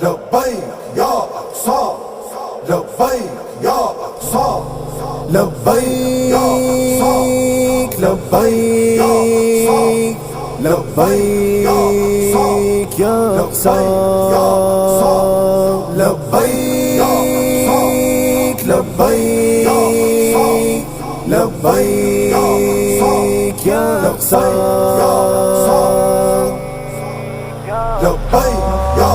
لبيك يا أقصى لبيك يا أقصى لبيك لبيك لبيك يا أقصى لبيك لبيك لبيك يا أقصى لبيك يا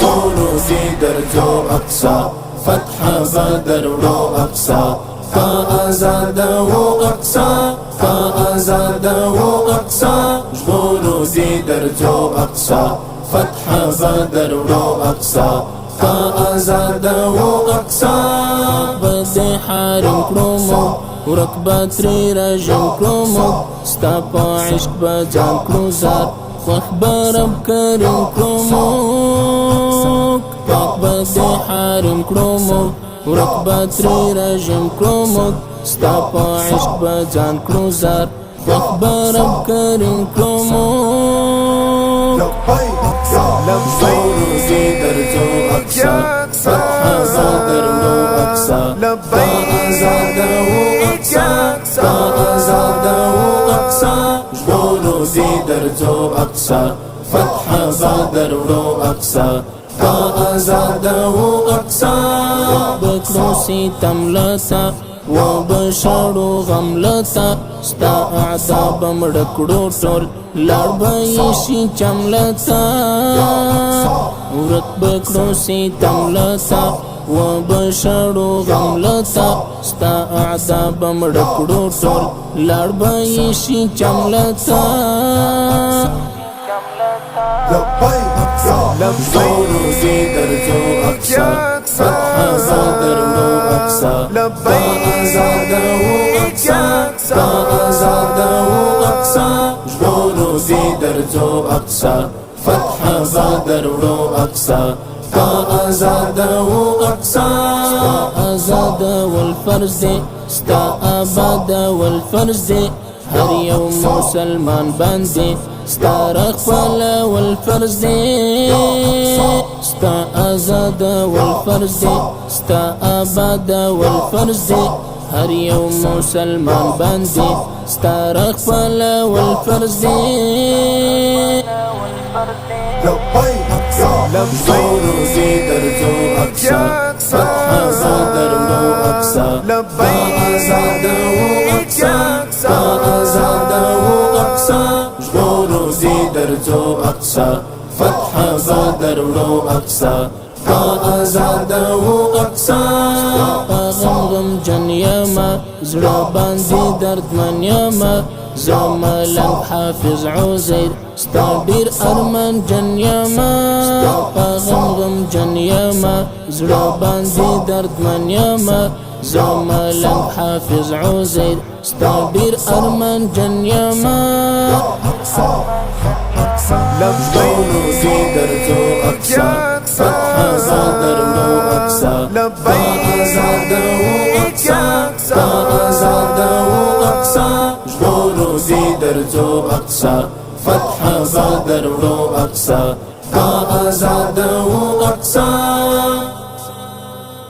جنودي درجو أقصى فتح بدر ورو أقصى فأزاد أقصى فأزاد أقصى جنودي درجو أقصى فتح بدر ورو أقصى فأزاد أقصى بدي حارم كرومو وركبتري رجم كرومو ستاپا عشق بجان كروزار واخبار بكرم كروموك پاک بدي حارم كروموك وركبتري رجم كروموك ستاپا عشق بجان كروزار واخبار بكرم كروموك لبيك درجو أقصى فتح بدر ورو أقصى فأزاد أقصى فأزاد أقصى جنودي درجو أقصى فتح بدر ورو أقصى فأزاد أقصى بكروسي تملتا وبشرو غملتا ستا أعدا بمڑکڑو ټول لړ بيشي چملتا ورک بکروسي تملتا وبشرو غملتا ستا أعدا بمڑکڑو ټول لړ بيشي چملتا لبيك جنودي درجو أقصى فتح بدر ورو أقصى فأزاد أقصى فأزاد أقصى جنودي درجو أقصى فتح بدر ورو أقصى فأزاد أقصى أزاد والفرز ستا أباد والفرز هر يوم مسلمان باندي ستا رخفل والفرز ستا أزاد والفرز ستا أباد والفرز هر يوم مسلمان باندي ستا رخفل والفرز لبيك جنودي درجو أقصى فتح بدر ورو أقصى فأزاد أقصى فأزاد أقصى جنودي درجو أقصى فتح بدر ورو أقصى فأزاد أقصى غم جن يما زړه باندې درد من يما زملنګ حافظ عزير ستا ډیر ارمان جن يما غم جن يما زړه باندې درد من يما زملنګ حافظ عزير ستا ډیر ارمان جن يما جنودي درجو أقصى فتح بدر ورو أقصى فأزاد أقصى فأزاد أقصى جنودي درجو أقصى فتح بدر ورو أقصى فأزاد أقصى